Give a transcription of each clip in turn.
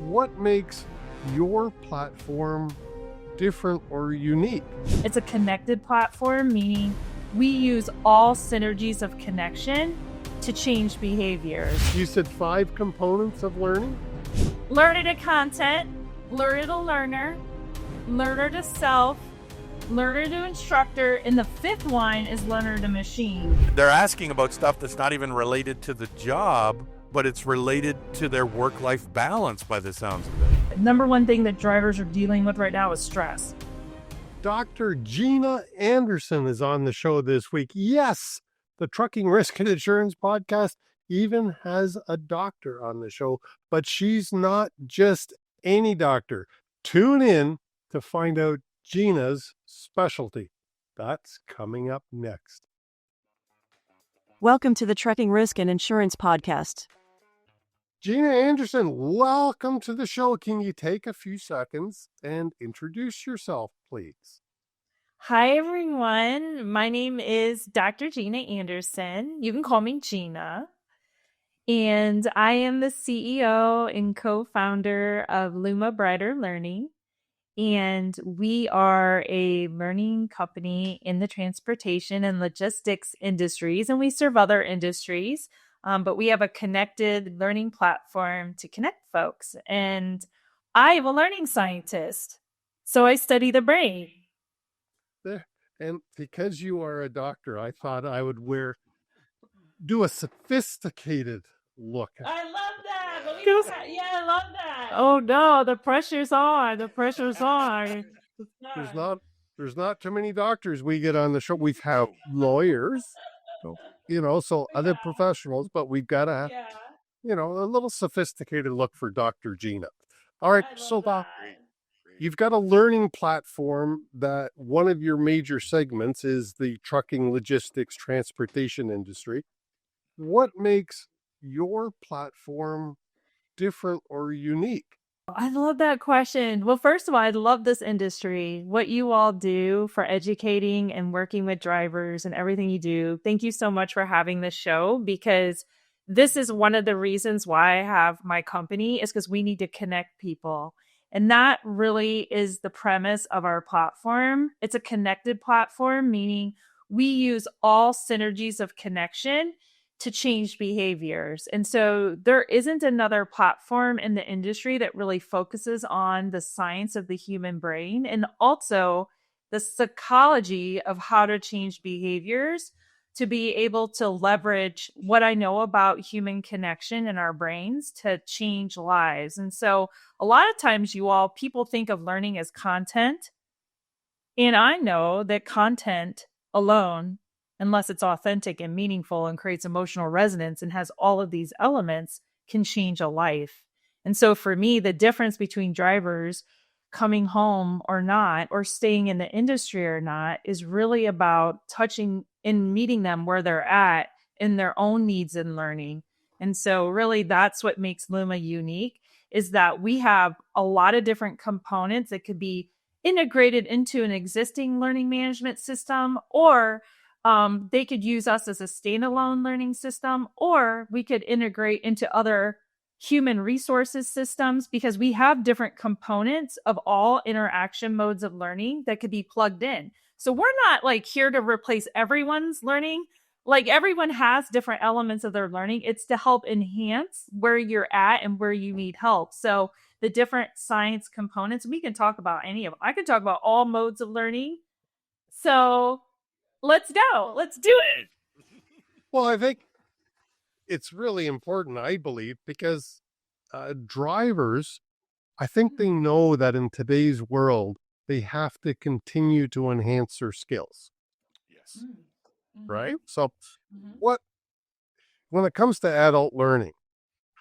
What makes your platform different or unique? It's a connected platform, meaning we use all synergies of connection to change behaviors. You said 5 components of learning? Learner to content, learner to learner, learner to self, learner to instructor, and the 5th one is learner to machine. They're asking about stuff that's not even related to the job, but it's related to their work-life balance by the sounds of it. Number one thing that drivers are dealing with right now is stress. Dr. Gina Anderson is on the show this week. Yes, the Trucking Risk and Insurance podcast even has a doctor on the show, but she's not just any doctor. Tune in to find out Gina's specialty. That's coming up next. Welcome to the Trucking Risk and Insurance podcast. Gina Anderson, welcome to the show. Can you take a few seconds and introduce yourself, please? Hi, everyone. My name is Dr. Gina Anderson. You can call me Gina. And I am the CEO and co-founder of Luma Brighter Learning. And we are a learning company in the transportation and logistics industries, and we serve other industries. But we have a connected learning platform to connect folks. And I am a learning scientist, so I study the brain. There. And because you are a doctor, I thought I would do a sophisticated look. I love that. Yeah, I love that. Oh no, the pressure's on. The pressure's on. There's not too many doctors we get on the show. We've had lawyers, so other professionals, but we've got to have, a little sophisticated look for Dr. Gina. All right, so you've got a learning platform that one of your major segments is the trucking, logistics, transportation industry. What makes your platform different or unique? I love that question. Well, first of all, I love this industry, what you all do for educating and working with drivers and everything you do. Thank you so much for having this show, because this is one of the reasons why I have my company, is because we need to connect people. And that really is the premise of our platform. It's a connected platform, meaning we use all synergies of connection to change behaviors. And so there isn't another platform in the industry that really focuses on the science of the human brain and also the psychology of how to change behaviors to be able to leverage what I know about human connection in our brains to change lives. And so a lot of times people think of learning as content. And I know that content alone, unless it's authentic and meaningful and creates emotional resonance and has all of these elements, can change a life. And so for me, the difference between drivers coming home or not, or staying in the industry or not, is really about touching and meeting them where they're at in their own needs and learning. And so really that's what makes Luma unique, is that we have a lot of different components that could be integrated into an existing learning management system, or they could use us as a standalone learning system, or we could integrate into other human resources systems, because we have different components of all interaction modes of learning that could be plugged in. So we're not here to replace everyone's learning. Everyone has different elements of their learning. It's to help enhance where you're at and where you need help. So the different science components, we can talk about any of them. I could talk about all modes of learning. So let's go. Let's do it. Well, I think it's really important, I believe, because drivers, I think they know that in today's world, they have to continue to enhance their skills. Yes. Right? So when it comes to adult learning,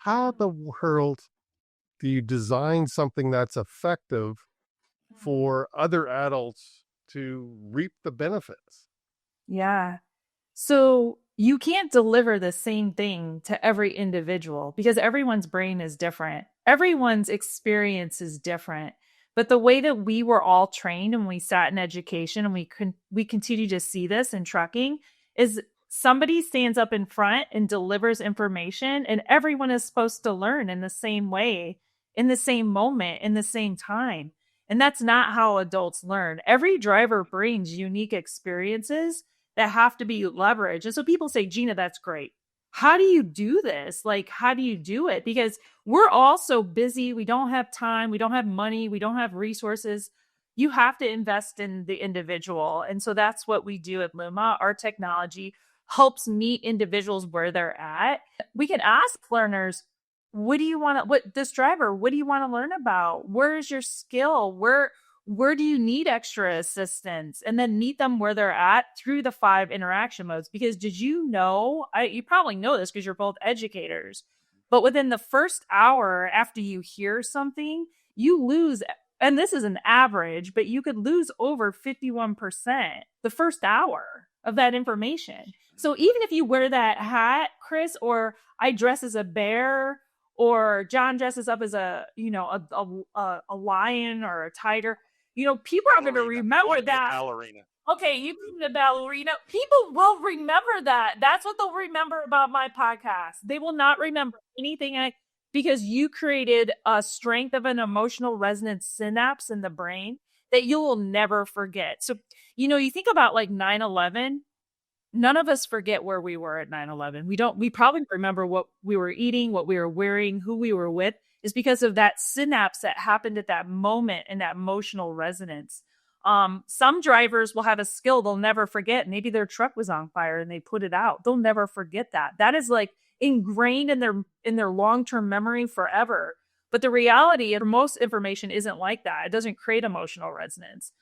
how in the world do you design something that's effective for other adults to reap the benefits? Yeah. So you can't deliver the same thing to every individual, because everyone's brain is different. Everyone's experience is different. But the way that we were all trained and we sat in education, and we continue to see this in trucking, is somebody stands up in front and delivers information, and everyone is supposed to learn in the same way. in the same moment, in the same time. And that's not how adults learn. Every driver brings unique experiences that have to be leveraged. And so people say, Gina, that's great. How do you do this? Like, how do you do it? Because we're all so busy. We don't have time. We don't have money. We don't have resources. You have to invest in the individual. And so that's what we do at Luma. Our technology helps meet individuals where they're at. We can ask learners, what do you want to, what this driver, what do you want to learn about? Where is your skill? Where do you need extra assistance? And then meet them where they're at through the 5 interaction modes. Because did you know, you probably know this because you're both educators, but within the first hour after you hear something, you lose, and this is an average, but you could lose over 51% the first hour of that information. So even if you wear that hat, Chris, or I dress as a bear, or John dresses up as a lion or a tiger, people are going to remember that. Ballerina. Okay, you can be the ballerina. People will remember that. That's what they'll remember about my podcast. They will not remember anything because you created a strength of an emotional resonance synapse in the brain that you will never forget. So, you think about like 9/11. None of us forget where we were at 9/11. We probably remember what we were eating, what we were wearing, who we were with, is because of that synapse that happened at that moment and that emotional resonance. Some drivers will have a skill they'll never forget. Maybe their truck was on fire and they put it out. They'll never forget that. That is like ingrained in their long-term memory forever. But the reality of most information isn't like that. It doesn't create emotional resonance.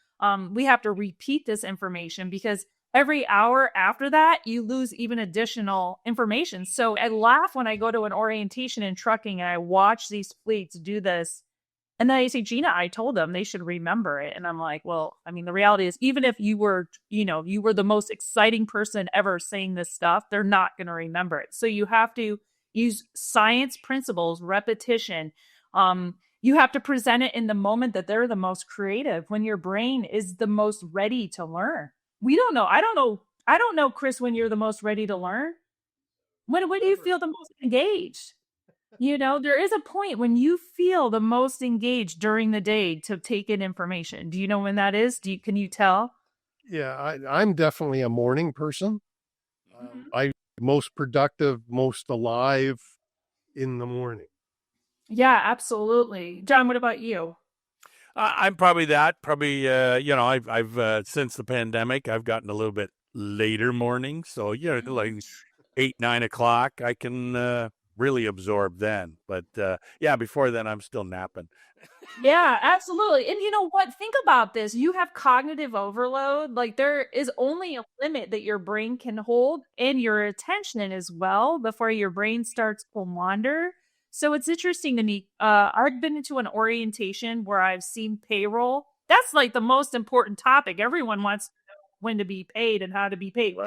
We have to repeat this information because every hour after that, you lose even additional information. So I laugh when I go to an orientation in trucking and I watch these fleets do this. And then I say, Gina, I told them they should remember it. And I'm like, well, I mean, the reality is, even if you were the most exciting person ever saying this stuff, they're not going to remember it. So you have to use science principles, repetition. You have to present it in the moment that they're the most creative, when your brain is the most ready to learn. We don't know. I don't know, Chris, when you're the most ready to learn. When do you feel the most engaged? There is a point when you feel the most engaged during the day to take in information. Do you know when that is? Can you tell? Yeah, I'm definitely a morning person. I'm most productive, most alive in the morning. Yeah, absolutely. John, what about you? I'm probably that. I've since the pandemic, I've gotten a little bit later morning. So, like 8, 9 o'clock, I can really absorb then. But before then, I'm still napping. Yeah, absolutely. And you know what? Think about this. You have cognitive overload. Like, there is only a limit that your brain can hold, and your attention as well, before your brain starts to wander. So it's interesting to me. I've been into an orientation where I've seen payroll. That's like the most important topic. Everyone wants to know when to be paid and how to be paid.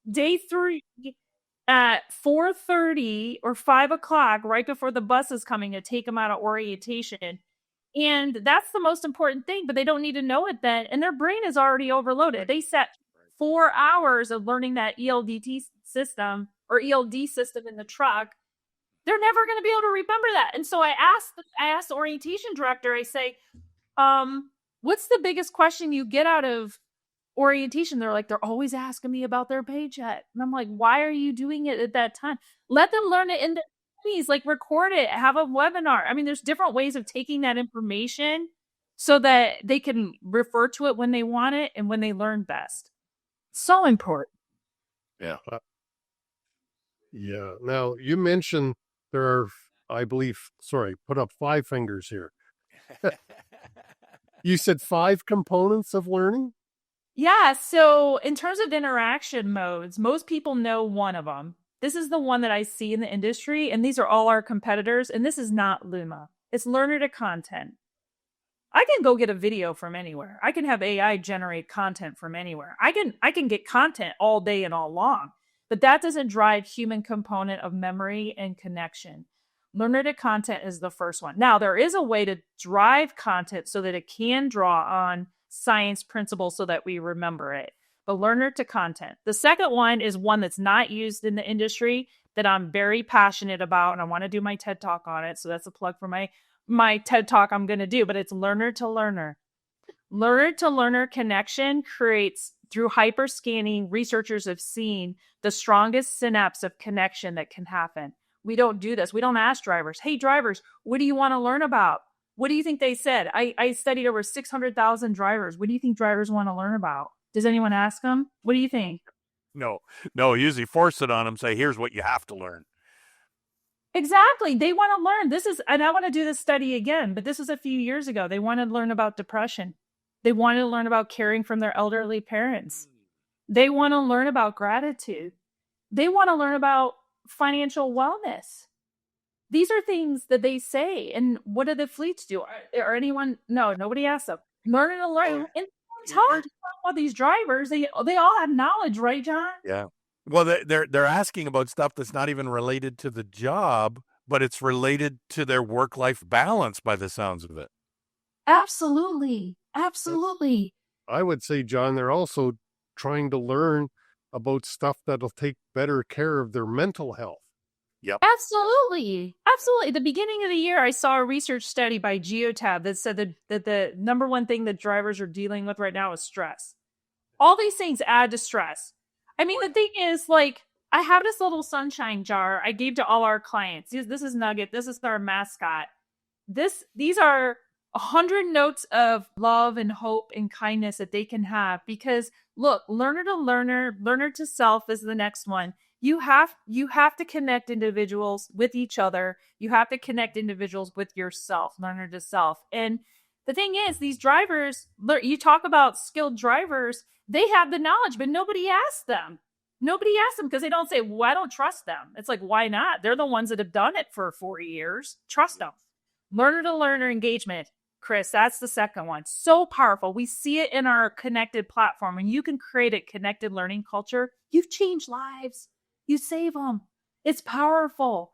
Day 3 at 4:30 or 5 o'clock, right before the bus is coming to take them out of orientation. And that's the most important thing, but they don't need to know it then. And their brain is already overloaded. They set 4 hours of learning that ELDT system or ELD system in the truck. They're never going to be able to remember that. And so I asked the orientation director, I say, what's the biggest question you get out of orientation? They're like, they're always asking me about their paycheck. And I'm like, why are you doing it at that time? Let them learn it in their 20s, like record it, have a webinar. I mean, there's different ways of taking that information so that they can refer to it when they want it and when they learn best. So important. Yeah. Yeah. Now, you mentioned there are, I believe, put up 5 fingers here. You said 5 components of learning? Yeah. So in terms of interaction modes, most people know one of them. This is the one that I see in the industry, and these are all our competitors. And this is not Luma. It's learner to content. I can go get a video from anywhere. I can have AI generate content from anywhere. I can get content all day and all long, but that doesn't drive human component of memory and connection. Learner to content is the first one. Now, there is a way to drive content so that it can draw on science principles so that we remember it. But learner to content. The second one is one that's not used in the industry that I'm very passionate about, and I want to do my TED Talk on it. So that's a plug for my TED Talk I'm going to do, but it's learner to learner. Learner to learner connection creates, through hyperscanning, researchers have seen the strongest synapse of connection that can happen. We don't do this. We don't ask drivers, hey, drivers, what do you want to learn about? What do you think they said? I studied over 600,000 drivers. What do you think drivers want to learn about? Does anyone ask them? What do you think? No, usually force it on them, say, here's what you have to learn. Exactly. They want to learn. And I want to do this study again, but this was a few years ago. They wanted to learn about depression. They wanted to learn about caring from their elderly parents. They want to learn about gratitude. They want to learn about financial wellness. These are things that they say. And what do the fleets do? Or anyone? No, nobody asks them. Learning to learn. And talk about these drivers. They all have knowledge, right, John? Yeah. Well, they're asking about stuff that's not even related to the job, but it's related to their work-life balance by the sounds of it. Absolutely. Absolutely. I would say, John, they're also trying to learn about stuff that'll take better care of their mental health. Yep. Absolutely. Absolutely. At the beginning of the year, I saw a research study by Geotab that said that the number one thing that drivers are dealing with right now is stress. All these things add to stress. I mean, the thing is, like, I have this little sunshine jar I gave to all our clients. This is Nugget. This is our mascot. These are 100 notes of love and hope and kindness that they can have, because look, learner to learner, learner to self is the next one. You have to connect individuals with each other. You have to connect individuals with yourself, learner to self. And the thing is, these drivers, you talk about skilled drivers, they have the knowledge, but nobody asks them. Nobody asks them because they don't say, well, I don't trust them. It's like, why not? They're the ones that have done it for 40 years. Trust them. Learner to learner engagement. Chris, that's the second one. So powerful. We see it in our connected platform. When you can create a connected learning culture, you've changed lives. You save them. It's powerful.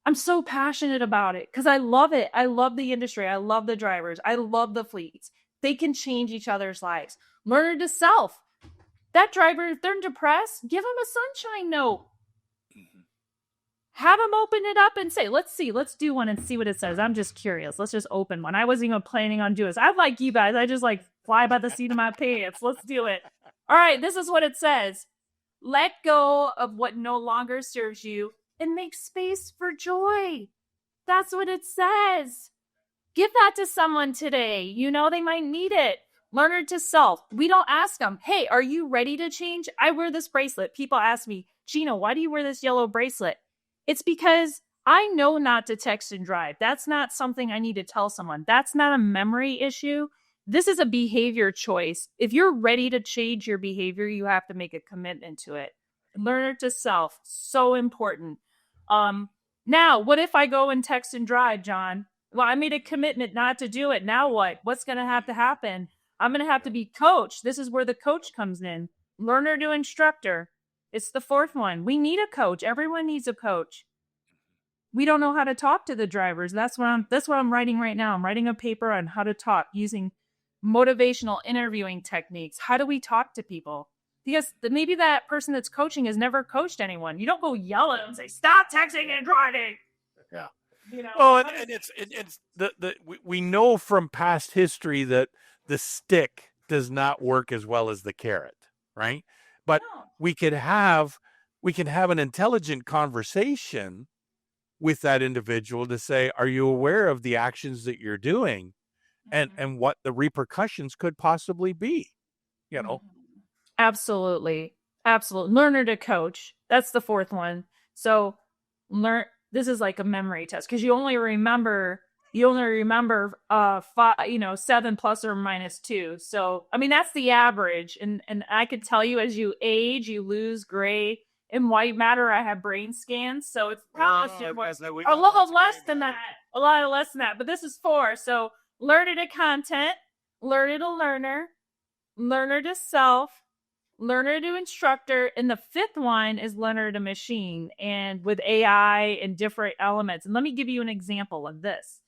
I'm so passionate about it because I love it. I love the industry. I love the drivers. I love the fleets. They can change each other's lives. Learner to self. That driver, if they're depressed, give them a sunshine note. Have them open it up and say, let's do one and see what it says. I'm just curious. Let's just open one. I wasn't even planning on doing this. I'm like you guys. I just like fly by the seat of my pants. Let's do it. All right. This is what it says. Let go of what no longer serves you and make space for joy. That's what it says. Give that to someone today. You know, they might need it. Learner to self. We don't ask them, hey, are you ready to change? I wear this bracelet. People ask me, Gina, why do you wear this yellow bracelet? It's because I know not to text and drive. That's not something I need to tell someone. That's not a memory issue. This is a behavior choice. If you're ready to change your behavior, you have to make a commitment to it. Learner to self, so important. Now, what if I go and text and drive, John? Well, I made a commitment not to do it. Now what? What's going to happen? I'm going to have to be coached. This is where the coach comes in. Learner to instructor. It's the fourth one. We need a coach. Everyone needs a coach. We don't know how to talk to the drivers. That's what I'm writing right now. I'm writing a paper on how to talk using motivational interviewing techniques. How do we talk to people? Because maybe that person that's coaching has never coached anyone. You don't go yell at them and say, stop texting and driving. Yeah. You know, well, and it's we know from past history that the stick does not work as well as the carrot, right? But no. we can have an intelligent conversation with that individual to say, are you aware of the actions that you're doing and what the repercussions could possibly be? You know? Absolutely. Learner to coach. That's the fourth one. So this is like a memory test because you only remember 7 plus or minus 2. So, I mean, that's the average. And I could tell you as you age, you lose gray and white matter. I have brain scans. So it's probably a little less than that. A lot less than that. But this is 4. So learner to content, learner to learner, learner to self, learner to instructor, and the 5th one is learner to machine, and with AI and different elements. And let me give you an example of this.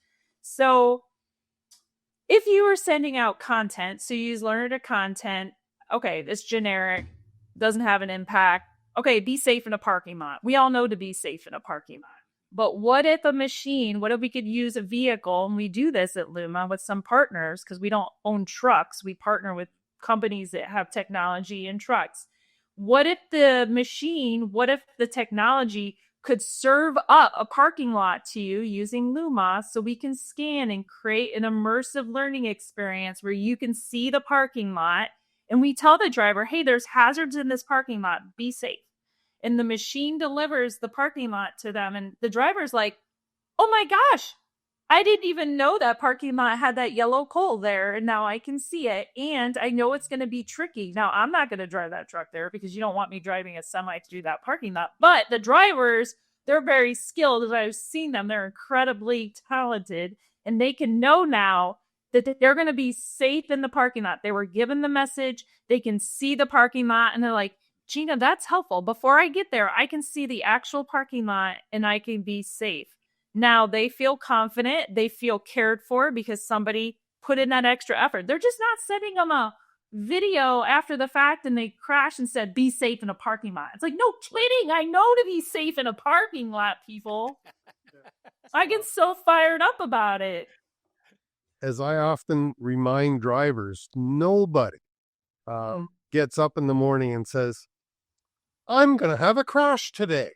So if you were sending out content, so you use learner to content, okay, it's generic, doesn't have an impact. Okay, be safe in a parking lot. We all know to be safe in a parking lot. But what if what if we could use a vehicle, and we do this at Luma with some partners because we don't own trucks. We partner with companies that have technology in trucks. What if the technology could serve up a parking lot to you using Luma so we can scan and create an immersive learning experience where you can see the parking lot and we tell the driver, hey, there's hazards in this parking lot, be safe. And the machine delivers the parking lot to them. And the driver's like, oh my gosh, I didn't even know that parking lot had that yellow coal there. And now I can see it. And I know it's going to be tricky. Now, I'm not going to drive that truck there because you don't want me driving a semi to do that parking lot. But the drivers, they're very skilled. As I've seen them, they're incredibly talented. And they can know now that they're going to be safe in the parking lot. They were given the message. They can see the parking lot. And they're like, Gina, that's helpful. Before I get there, I can see the actual parking lot and I can be safe. Now they feel confident. They feel cared for because somebody put in that extra effort. They're just not sending them a video after the fact and they crash and said, be safe in a parking lot. It's like, no kidding. I know to be safe in a parking lot, people. I get so fired up about it. As I often remind drivers, nobody gets up in the morning and says, I'm going to have a crash today.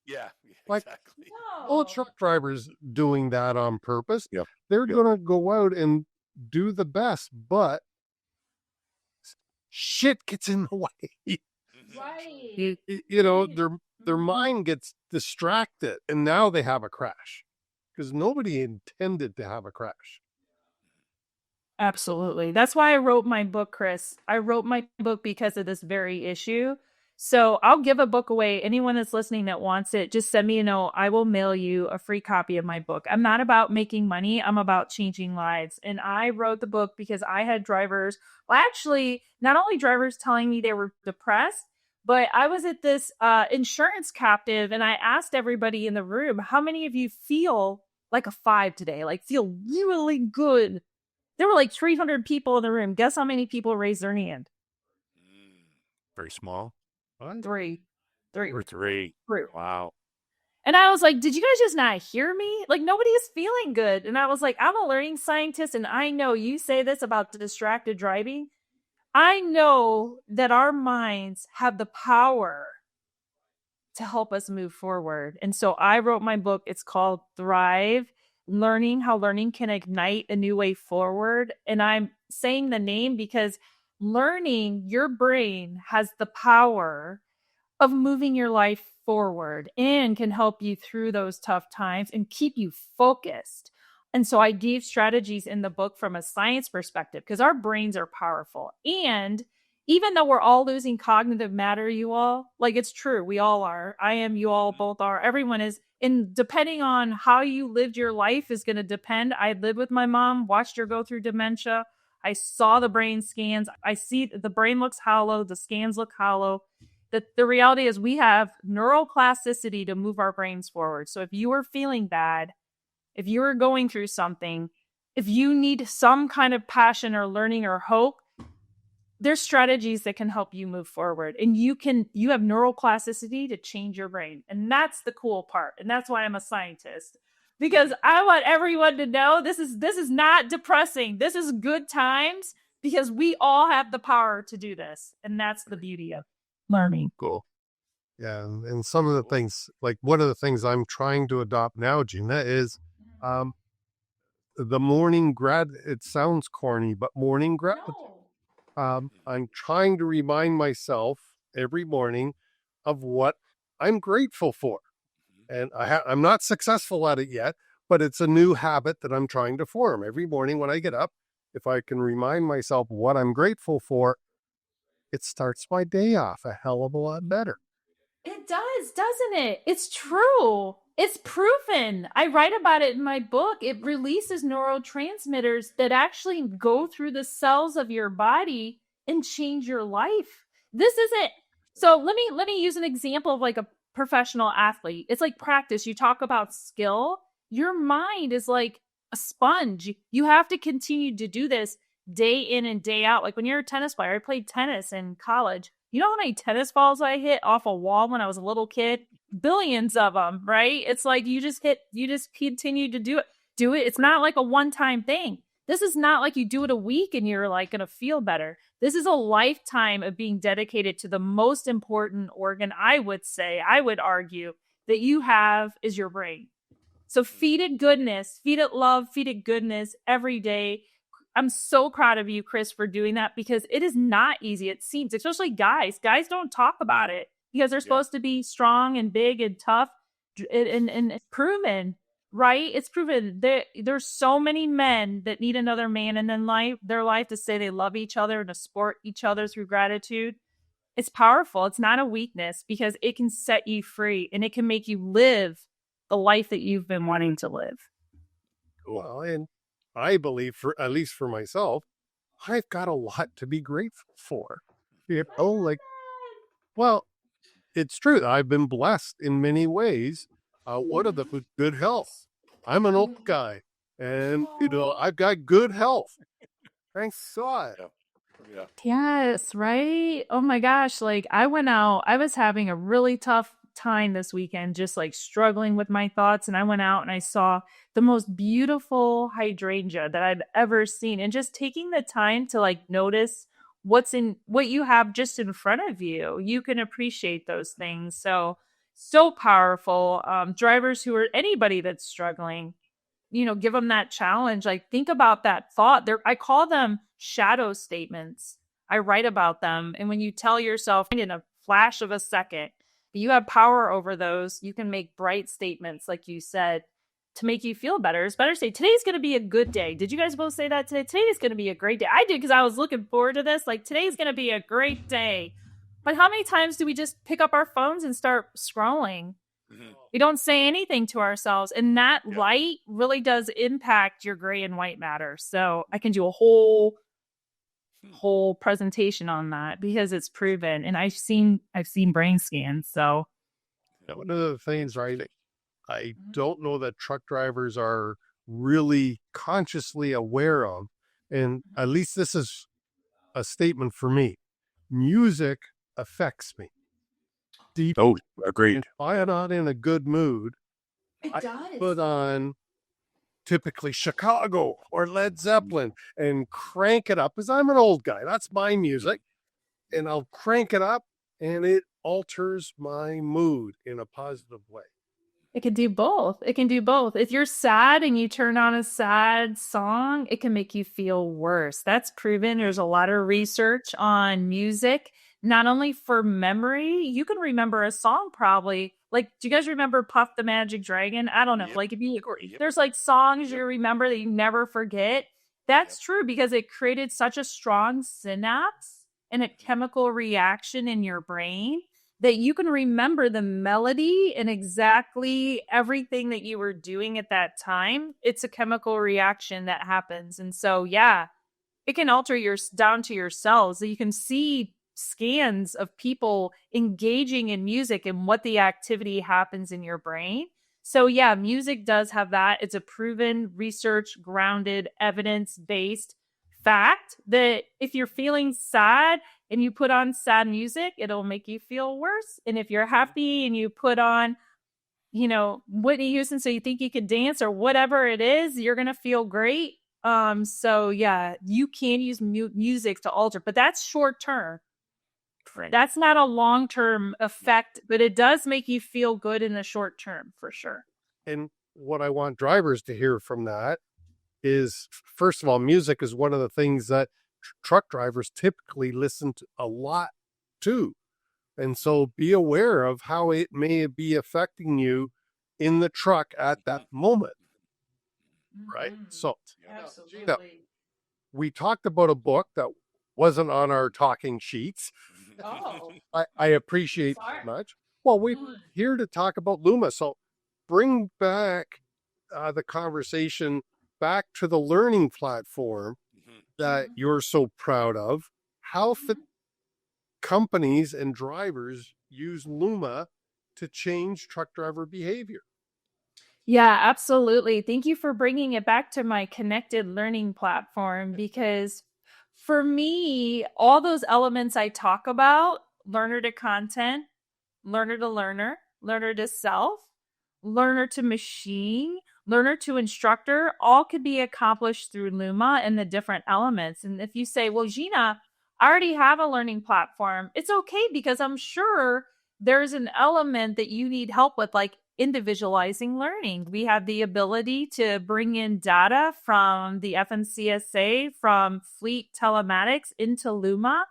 Yeah, Like, exactly. all truck drivers doing that on purpose. Yep. They're going to go out and do the best, but shit gets in the way. Right. You know, their mind gets distracted and now they have a crash because nobody intended to have a crash. Absolutely. That's why I wrote my book, Chris. I wrote my book because of this very issue. So I'll give a book away. Anyone that's listening that wants it, just send me a note. I will mail you a free copy of my book. I'm not about making money. I'm about changing lives. And I wrote the book because I had drivers, well, actually, not only drivers telling me they were depressed, but I was at this insurance captive and I asked everybody in the room, how many of you feel like a 5 today? Like feel really good? There were like 300 people in the room. Guess how many people raised their hand? Very small. Three. Or three. Wow. And I was like, did you guys just not hear me? Like, nobody is feeling good. And I was like, I'm a learning scientist, and I know you say this about distracted driving. I know that our minds have the power to help us move forward. And so I wrote my book. It's called Thrive, Learning How Learning Can Ignite a New Way Forward. And I'm saying the name because learning, your brain has the power of moving your life forward and can help you through those tough times and keep you focused. And so I gave strategies in the book from a science perspective because our brains are powerful. And even though we're all losing cognitive matter, you all, like it's true, we all are. I am, you all both are, everyone is. And depending on how you lived your life is going to depend. I lived with my mom, watched her go through dementia. I saw the brain scans. I see the brain looks hollow. The scans look hollow. The reality is we have neuroplasticity to move our brains forward. So if you are feeling bad, if you are going through something, if you need some kind of passion or learning or hope, there's strategies that can help you move forward. And you have neuroplasticity to change your brain. And that's the cool part. And that's why I'm a scientist. Because I want everyone to know this is not depressing. This is good times because we all have the power to do this. And that's the beauty of learning. Cool. Yeah. And some of the things, like one of the things I'm trying to adopt now, Gina, is the morning it sounds corny, but morning gratitude. No. I'm trying to remind myself every morning of what I'm grateful for. And I'm not successful at it yet, but it's a new habit that I'm trying to form. Every morning when I get up, if I can remind myself what I'm grateful for, it starts my day off a hell of a lot better. It does, doesn't it? It's true. It's proven. I write about it in my book. It releases neurotransmitters that actually go through the cells of your body and change your life. This isn't. So let me use an example of like a professional athlete. It's like practice. You talk about skill. Your mind is like a sponge. You have to continue to do this day in and day out. Like when you're a tennis player, I played tennis in college. You know how many tennis balls I hit off a wall when I was a little kid? Billions of them, right? It's like you just continue to do it. It's not like a one-time thing. This is not like you do it a week and you're like going to feel better. This is a lifetime of being dedicated to the most important organ, I would argue, that you have is your brain. So feed it goodness, feed it love, feed it goodness every day. I'm so proud of you, Chris, for doing that, because it is not easy. It seems, especially guys. Guys don't talk about it because they're supposed to be strong and big and tough, and it's proven, right? It's proven there's so many men that need another man in their life to say they love each other and to support each other through gratitude. It's powerful. It's not a weakness, because it can set you free and it can make you live the life that you've been wanting to live. Well, and I believe, for at least for myself, I've got a lot to be grateful for. Well, it's true. I've been blessed in many ways. One of them is good health. I'm an old guy, and I've got good health. Thanks God. Yeah. Yes, right? Oh my gosh. Like, I went out, I was having a really tough time this weekend, just like struggling with my thoughts. And I went out and I saw the most beautiful hydrangea that I've ever seen. And just taking the time to like notice what you have just in front of you, you can appreciate those things. So powerful. Drivers who are anybody that's struggling, give them that challenge. Like, think about that thought. I call them shadow statements. I write about them. And when you tell yourself in a flash of a second, you have power over those, you can make bright statements, like you said, to make you feel better. It's better to say, today's going to be a good day. Did you guys both say that today? Today is going to be a great day. I did, because I was looking forward to this. Like, today's going to be a great day. But how many times do we just pick up our phones and start scrolling? We don't say anything to ourselves. And that light really does impact your gray and white matter. So I can do a whole presentation on that, because it's proven. And I've seen brain scans. So one of the things, right, I don't know that truck drivers are really consciously aware of, and at least this is a statement for me. Music affects me deep. Oh, agreed. If I'm not in a good mood, I put on typically Chicago or Led Zeppelin and crank it up, because I'm an old guy. That's my music. And I'll crank it up, and it alters my mood in a positive way. it can do both. If you're sad and you turn on a sad song, it can make you feel worse. That's proven. There's a lot of research on music, not only for memory. You can remember a song probably. Like, do you guys remember Puff the Magic Dragon? I don't know. Yep. Like, there's like songs you remember that you never forget. That's true, because it created such a strong synapse and a chemical reaction in your brain that you can remember the melody and exactly everything that you were doing at that time. It's a chemical reaction that happens. And so, it can alter down to your cells. So you can see scans of people engaging in music and what the activity happens in your brain. So music does have that. It's a proven, research grounded, evidence-based fact that if you're feeling sad and you put on sad music, it'll make you feel worse. And if you're happy and you put on, Whitney Houston, so you think you could dance or whatever it is, you're going to feel great. You can use music to alter, but that's short term. Right. That's not a long-term effect, but it does make you feel good in the short term, for sure. And what I want drivers to hear from that is, first of all, music is one of the things that truck drivers typically listen to a lot too. And so be aware of how it may be affecting you in the truck at that moment. Right? So, Absolutely. We talked about a book that wasn't on our talking sheets. Oh, I appreciate that much. Well, we're here to talk about Luma. So bring back the conversation back to the learning platform that you're so proud of. How companies and drivers use Luma to change truck driver behavior? Yeah, absolutely. Thank you for bringing it back to my connected learning platform, because for me, all those elements I talk about, learner to content, learner to learner, learner to self, learner to machine, learner to instructor, all could be accomplished through Luma and the different elements. And if you say, well, Gina, I already have a learning platform, it's okay, because I'm sure there's an element that you need help with, like individualizing learning. We have the ability to bring in data from the FMCSA, from fleet telematics into Luma,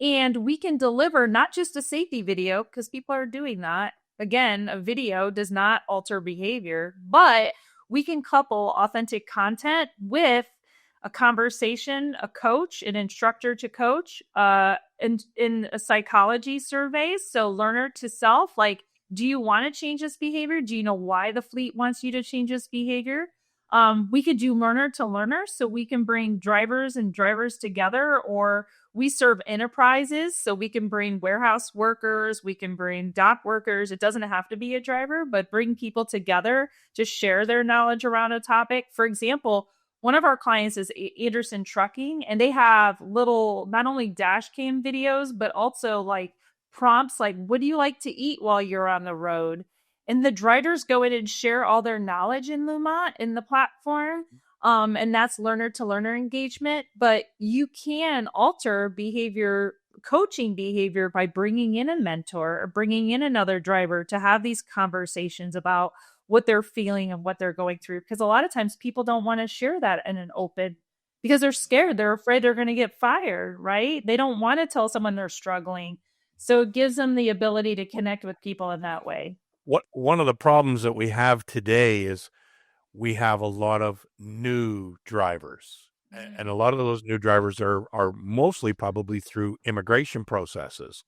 and we can deliver not just a safety video, because people are doing that. Again, a video does not alter behavior, but we can couple authentic content with a conversation, a coach, an instructor to coach, in a psychology surveys. So learner to self, like, do you want to change this behavior? Do you know why the fleet wants you to change this behavior? We could do learner to learner, so we can bring drivers and drivers together, or we serve enterprises, so we can bring warehouse workers, we can bring dock workers. It doesn't have to be a driver, but bring people together to share their knowledge around a topic. For example, one of our clients is Anderson Trucking, and they have little, not only dash cam videos, but also like prompts like, what do you like to eat while you're on the road? And the drivers go in and share all their knowledge in Luma, in the platform. And that's learner to learner engagement. But you can alter behavior, coaching behavior, by bringing in a mentor or bringing in another driver to have these conversations about what they're feeling and what they're going through. Because a lot of times people don't want to share that in an open, because they're scared. They're afraid they're going to get fired, right? They don't want to tell someone they're struggling. So it gives them the ability to connect with people in that way. One of the problems that we have today is we have a lot of new drivers, and a lot of those new drivers are mostly probably through immigration processes.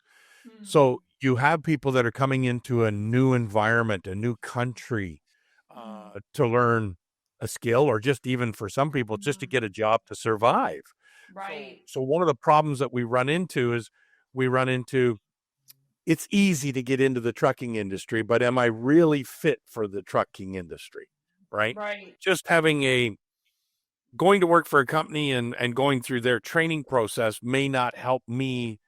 So you have people that are coming into a new environment, a new country, to learn a skill, or just even for some people, just to get a job to survive. Right. So one of the problems that we run into is it's easy to get into the trucking industry, but am I really fit for the trucking industry? Right. Just going to work for a company and going through their training process may not help me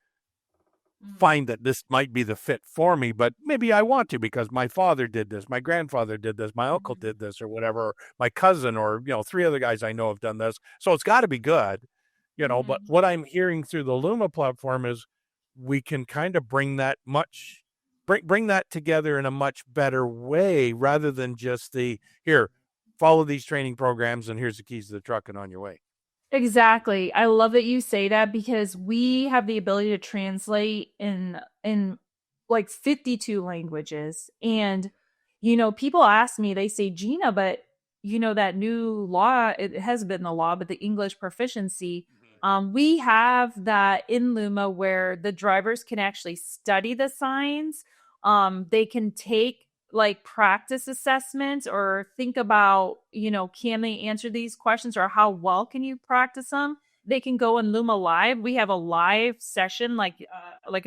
find that this might be the fit for me, but maybe I want to, because my father did this, my grandfather did this, my uncle did this, or whatever, my cousin, or, 3 other guys I know have done this. So it's got to be good, but what I'm hearing through the Luma platform is we can kind of bring that together in a much better way, rather than just here, follow these training programs and here's the keys to the truck and on your way. Exactly. I love that you say that, because we have the ability to translate in like 52 languages. And, people ask me, they say, Gina, but that new law, it has been the law, but the English proficiency, we have that in Luma, where the drivers can actually study the signs. They can take like practice assessments, or think about, can they answer these questions, or how well can you practice them? They can go in Luma Live. We have a live session, like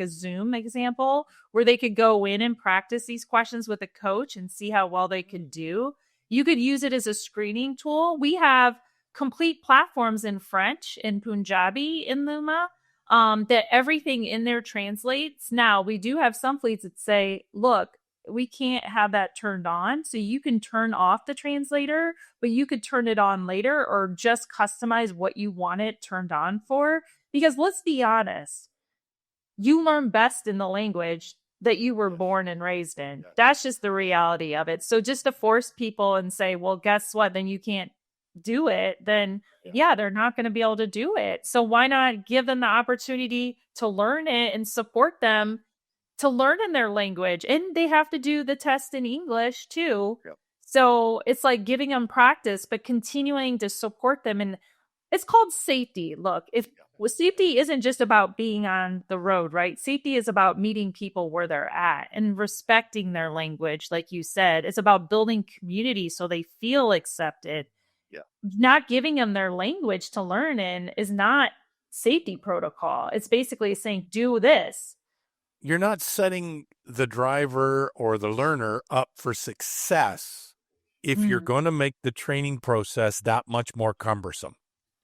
a Zoom example, where they could go in and practice these questions with a coach and see how well they could do. You could use it as a screening tool. We have complete platforms in French and Punjabi in Luma, that everything in there translates. Now, we do have some fleets that say, look, we can't have that turned on. So you can turn off the translator, but you could turn it on later, or just customize what you want it turned on for. Because let's be honest, you learn best in the language that you were born and raised in. That's just the reality of it. So just to force people and say, well, guess what? Then you can't do it, then they're not going to be able to do it. So why not give them the opportunity to learn it and support them to learn in their language? And they have to do the test in English too. So it's like giving them practice, but continuing to support them. And it's called safety. Look, safety isn't just about being on the road, right? Safety is about meeting people where they're at and respecting their language. Like you said, it's about building community so they feel accepted. Not giving them their language to learn in is not safety protocol. It's basically saying, do this. You're not setting the driver or the learner up for success if you're going to make the training process that much more cumbersome.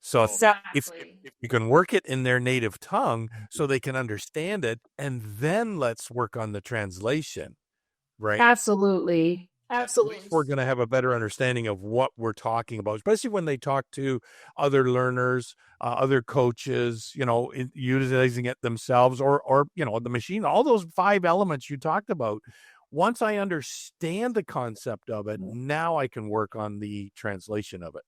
So Exactly. if you can work it in their native tongue so they can understand it, and then let's work on the translation, right? Absolutely. At least we're going to have a better understanding of what we're talking about, especially when they talk to other learners, other coaches, utilizing it themselves or, the machine, all those 5 elements you talked about. Once I understand the concept of it, now I can work on the translation of it.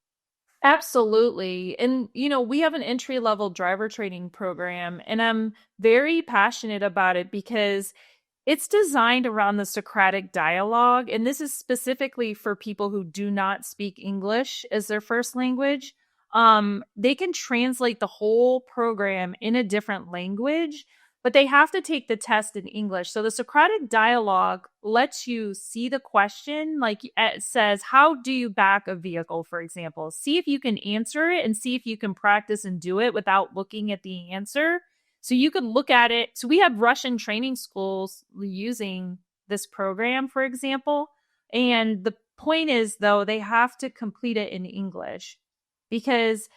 Absolutely. And, we have an entry level driver training program, and I'm very passionate about it because it's designed around the Socratic dialogue. And this is specifically for people who do not speak English as their first language. They can translate the whole program in a different language, but they have to take the test in English. So the Socratic dialogue lets you see the question, like it says, how do you back a vehicle, for example? See if you can answer it and see if you can practice and do it without looking at the answer. So you can look at it. So we have Russian training schools using this program, for example. And the point is, though, they have to complete it in English because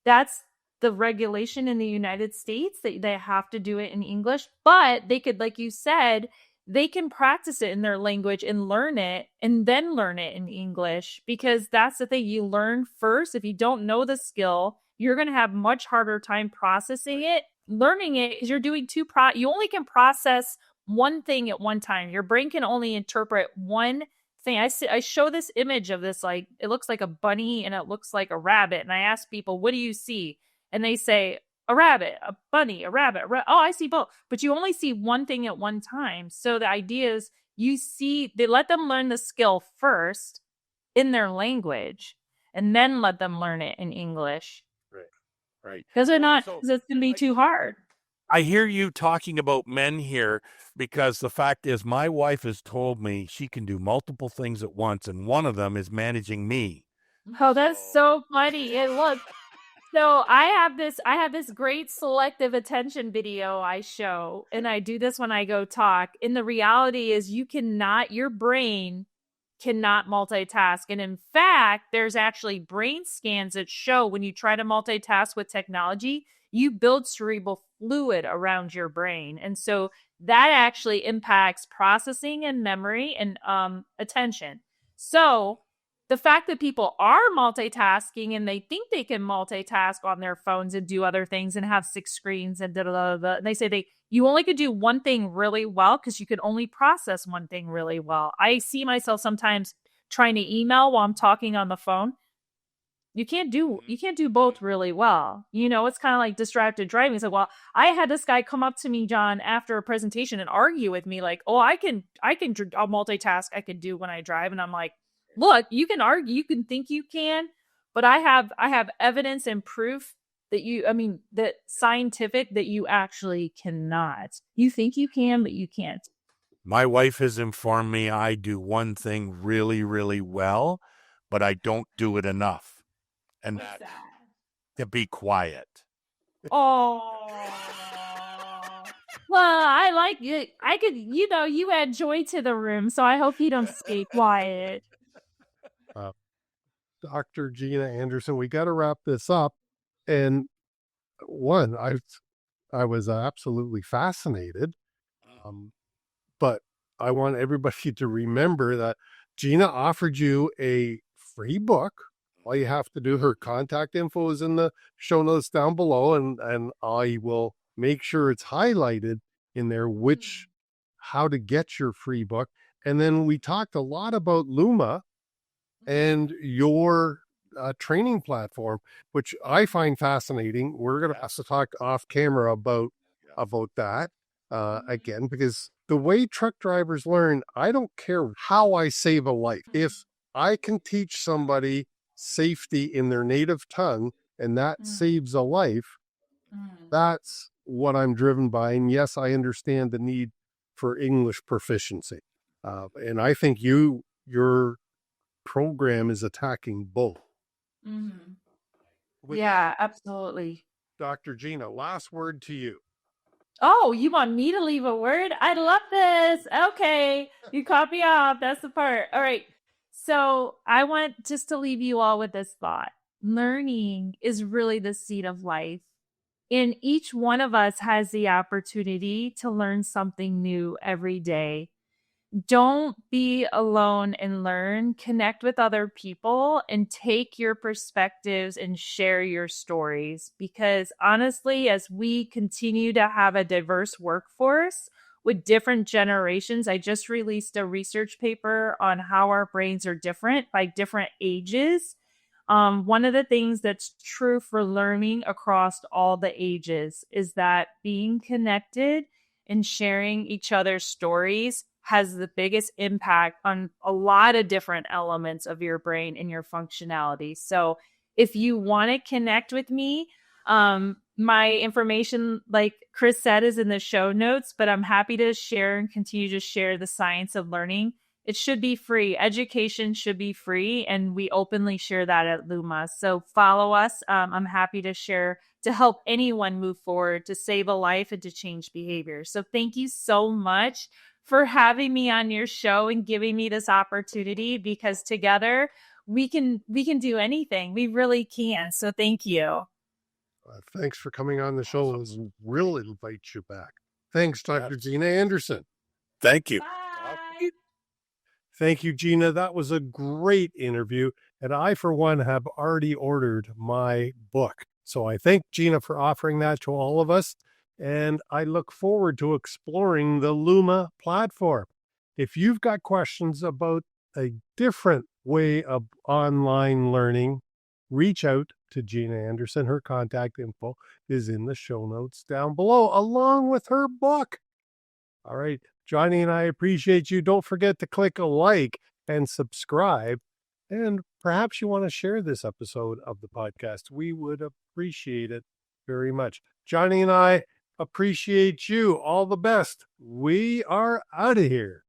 that's the regulation in the United States, that they have to do it in English. But they could, like you said, they can practice it in their language and learn it and then learn it in English, because that's the thing. You learn first. If you don't know the skill, you're going to have much harder time processing it, learning it, because you're doing you only can process one thing at one time. Your brain can only interpret one thing. I show this image of this, like, it looks like a bunny and it looks like a rabbit. And I ask people, what do you see? And they say, a rabbit, a bunny, a rabbit. Oh, I see both. But you only see one thing at one time. So the idea is they let them learn the skill first in their language and then let them learn it in English. Right. Because it's going to be too hard. I hear you talking about men here, because the fact is my wife has told me she can do multiple things at once, and one of them is managing me. Oh, that's so funny. And look, so I have this great selective attention video I show, and I do this when I go talk. And the reality is your brain cannot multitask. And in fact, there's actually brain scans that show when you try to multitask with technology, you build cerebral fluid around your brain. And so that actually impacts processing and memory and attention. So the fact that people are multitasking and they think they can multitask on their phones and do other things and have 6 screens and and they say you only could do one thing really well because you could only process one thing really well. I see myself sometimes trying to email while I'm talking on the phone. You can't do both really well. It's kind of like distracted driving. It's like, well, I had this guy come up to me, John, after a presentation and argue with me like, oh, I'll multitask. I can do when I drive. And I'm like, look, you can argue, you can think you can, but I have evidence and proof that scientific that you actually cannot. You think you can, but you can't. My wife has informed me I do one thing really, really well, but I don't do it enough. And that's to be quiet. Oh, well, I like it. I could, you add joy to the room, so I hope you don't stay quiet. Dr. Gina Anderson, we got to wrap this up. And I was absolutely fascinated. But I want everybody to remember that Gina offered you a free book. All you have to do, her contact info is in the show notes down below, and I will make sure it's highlighted in there how to get your free book. And then we talked a lot about Luma and your training platform, which I find fascinating. We're going to have to talk off camera about that again, because the way truck drivers learn, I don't care how I save a life. If I can teach somebody safety in their native tongue and that saves a life, that's what I'm driven by. And yes, I understand the need for English proficiency. And I think your program is attacking both. Yeah, absolutely. Dr. Gina, last word to you. Oh, you want me to leave a word? I love this. Okay. You caught me off. That's the part. All right. So I want just to leave you all with this thought. learning is really the seed of life. And each one of us has the opportunity to learn something new every day. Don't be alone and learn. Connect with other people and take your perspectives and share your stories. Because honestly, as we continue to have a diverse workforce with different generations, I just released a research paper on how our brains are different by different ages. One of the things that's true for learning across all the ages is that being connected and sharing each other's stories has the biggest impact on a lot of different elements of your brain and your functionality. So if you want to connect with me, my information, like Chris said, is in the show notes, but I'm happy to share and continue to share the science of learning. It should be free. Education should be free. And we openly share that at Luma. So follow us. I'm happy to share to help anyone move forward, to save a life and to change behavior. So thank you so much for having me on your show and giving me this opportunity, because together we can do anything. We really can. So thank you. Thanks for coming on the show. We'll invite you back. Thanks, Dr. Gina Anderson. Thank you. Bye. Thank you, Gina. That was a great interview. And I, for one, have already ordered my book. So I thank Gina for offering that to all of us. And I look forward to exploring the Luma platform. If you've got questions about a different way of online learning, reach out to Gina Anderson. Her contact info is in the show notes down below, along with her book. All right, Johnny and I appreciate you. Don't forget to click a like and subscribe. And perhaps you want to share this episode of the podcast. We would appreciate it very much. Johnny and I appreciate you. All the best. We are out of here.